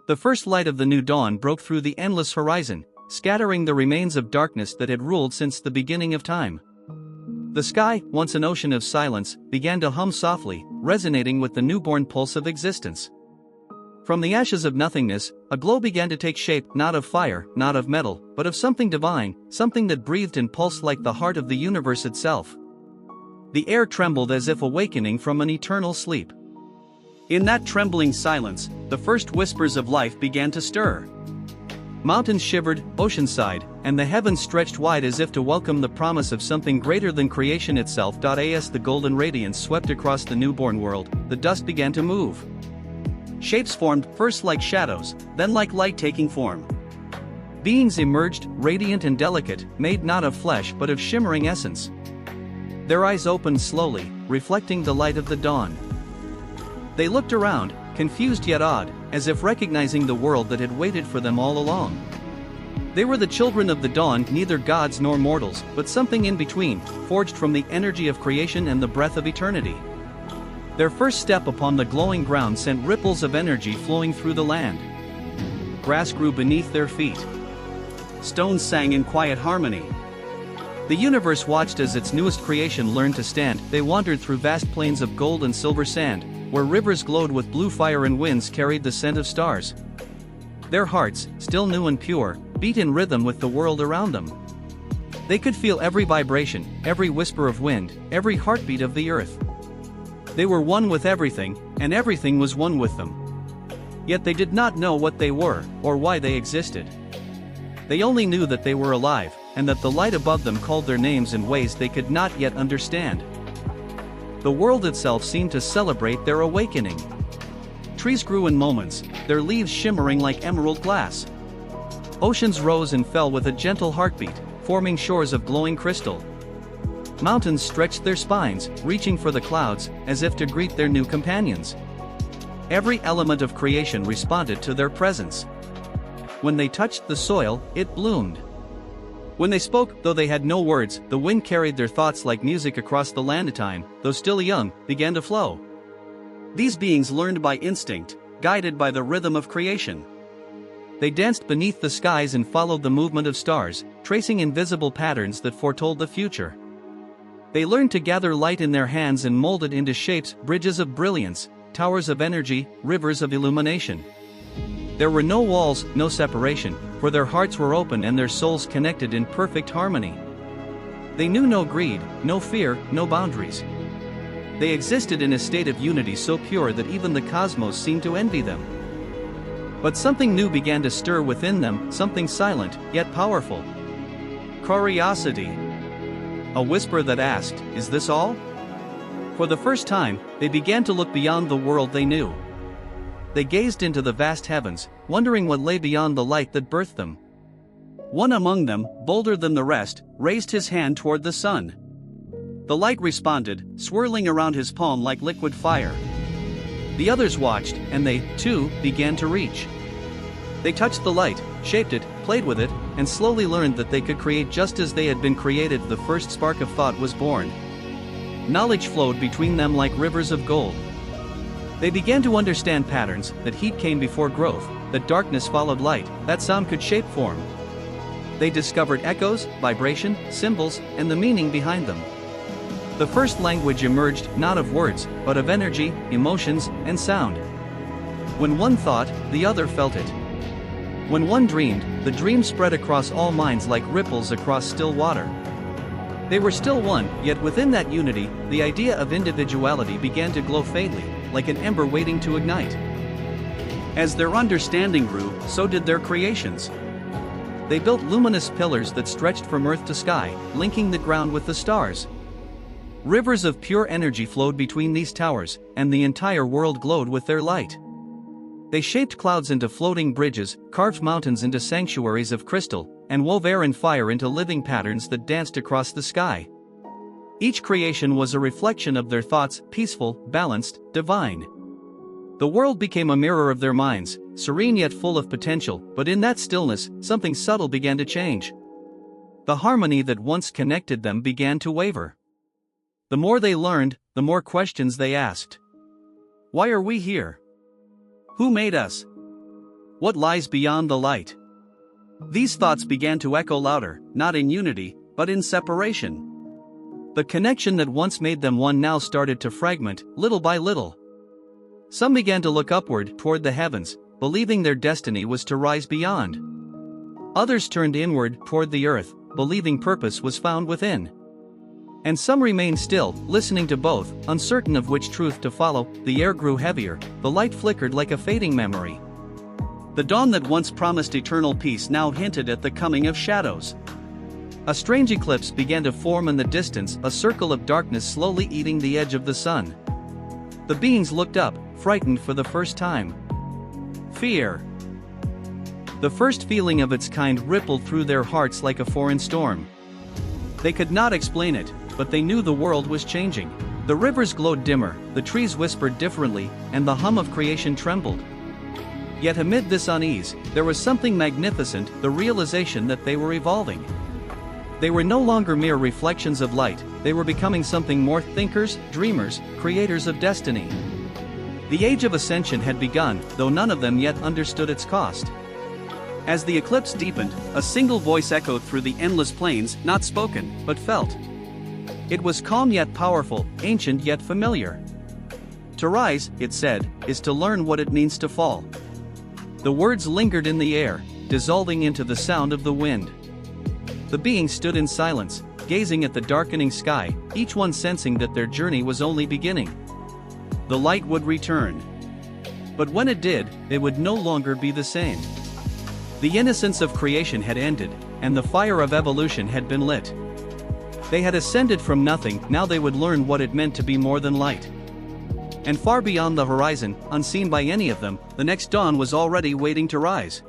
The first light of the new dawn broke through the endless horizon, scattering the remains of darkness that had ruled since the beginning of time. The sky, once an ocean of silence, began to hum softly, resonating with the newborn pulse of existence. From the ashes of nothingness, a glow began to take shape, not of fire, not of metal, but of something divine, something that breathed and pulsed like the heart of the universe itself. The air trembled as if awakening from an eternal sleep. In that trembling silence, the first whispers of life began to stir. Mountains shivered, oceans sighed, and the heavens stretched wide as if to welcome the promise of something greater than creation itself. As the golden radiance swept across the newborn world, the dust began to move. Shapes formed, first like shadows, then like light taking form. Beings emerged, radiant and delicate, made not of flesh but of shimmering essence. Their eyes opened slowly, reflecting the light of the dawn. They looked around, confused yet awed, as if recognizing the world that had waited for them all along. They were the children of the dawn, neither gods nor mortals, but something in between, forged from the energy of creation and the breath of eternity. Their first step upon the glowing ground sent ripples of energy flowing through the land. Grass grew beneath their feet. Stones sang in quiet harmony. The universe watched as its newest creation learned to stand. They wandered through vast plains of gold and silver sand, where rivers glowed with blue fire and winds carried the scent of stars. Their hearts, still new and pure, beat in rhythm with the world around them. They could feel every vibration, every whisper of wind, every heartbeat of the earth. They were one with everything, and everything was one with them. Yet they did not know what they were, or why they existed. They only knew that they were alive, and that the light above them called their names in ways they could not yet understand. The world itself seemed to celebrate their awakening. Trees grew in moments, their leaves shimmering like emerald glass. Oceans rose and fell with a gentle heartbeat, forming shores of glowing crystal. Mountains stretched their spines, reaching for the clouds, as if to greet their new companions. Every element of creation responded to their presence. When they touched the soil, it bloomed. When they spoke, though they had no words, the wind carried their thoughts like music across the land. Time, though still young, began to flow. These beings learned by instinct, guided by the rhythm of creation. They danced beneath the skies and followed the movement of stars, tracing invisible patterns that foretold the future. They learned to gather light in their hands and mold it into shapes, bridges of brilliance, towers of energy, rivers of illumination. There were no walls, no separation, for their hearts were open and their souls connected in perfect harmony. They knew no greed, no fear, no boundaries. They existed in a state of unity so pure that even the cosmos seemed to envy them. But something new began to stir within them, something silent, yet powerful. Curiosity. A whisper that asked, "Is this all?" For the first time, they began to look beyond the world they knew. They gazed into the vast heavens, wondering what lay beyond the light that birthed them. One among them, bolder than the rest, raised his hand toward the sun. The light responded, swirling around his palm like liquid fire. The others watched, and they, too, began to reach. They touched the light, shaped it, played with it, and slowly learned that they could create just as they had been created. The first spark of thought was born. Knowledge flowed between them like rivers of gold. They began to understand patterns, that heat came before growth, that darkness followed light, that sound could shape form. They discovered echoes, vibration, symbols, and the meaning behind them. The first language emerged, not of words, but of energy, emotions, and sound. When one thought, the other felt it. When one dreamed, the dream spread across all minds like ripples across still water. They were still one, yet within that unity, the idea of individuality began to glow faintly, like an ember waiting to ignite. As their understanding grew, so did their creations. They built luminous pillars that stretched from earth to sky, linking the ground with the stars. Rivers of pure energy flowed between these towers, and the entire world glowed with their light. They shaped clouds into floating bridges, carved mountains into sanctuaries of crystal, and wove air and fire into living patterns that danced across the sky. Each creation was a reflection of their thoughts, peaceful, balanced, divine. The world became a mirror of their minds, serene yet full of potential, but in that stillness, something subtle began to change. The harmony that once connected them began to waver. The more they learned, the more questions they asked. Why are we here? Who made us? What lies beyond the light? These thoughts began to echo louder, not in unity, but in separation. The connection that once made them one now started to fragment, little by little. Some began to look upward, toward the heavens, believing their destiny was to rise beyond. Others turned inward, toward the earth, believing purpose was found within. And some remained still, listening to both, uncertain of which truth to follow. The air grew heavier, the light flickered like a fading memory. The dawn that once promised eternal peace now hinted at the coming of shadows. A strange eclipse began to form in the distance, a circle of darkness slowly eating the edge of the sun. The beings looked up, frightened for the first time. Fear. The first feeling of its kind rippled through their hearts like a foreign storm. They could not explain it, but they knew the world was changing. The rivers glowed dimmer, the trees whispered differently, and the hum of creation trembled. Yet amid this unease, there was something magnificent, the realization that they were evolving. They were no longer mere reflections of light, they were becoming something more: thinkers, dreamers, creators of destiny. The Age of Ascension had begun, though none of them yet understood its cost. As the eclipse deepened, a single voice echoed through the endless plains, not spoken, but felt. It was calm yet powerful, ancient yet familiar. To rise, it said, is to learn what it means to fall. The words lingered in the air, dissolving into the sound of the wind. The beings stood in silence, gazing at the darkening sky, each one sensing that their journey was only beginning. The light would return. But when it did, it would no longer be the same. The innocence of creation had ended, and the fire of evolution had been lit. They had ascended from nothing, now they would learn what it meant to be more than light. And far beyond the horizon, unseen by any of them, the next dawn was already waiting to rise.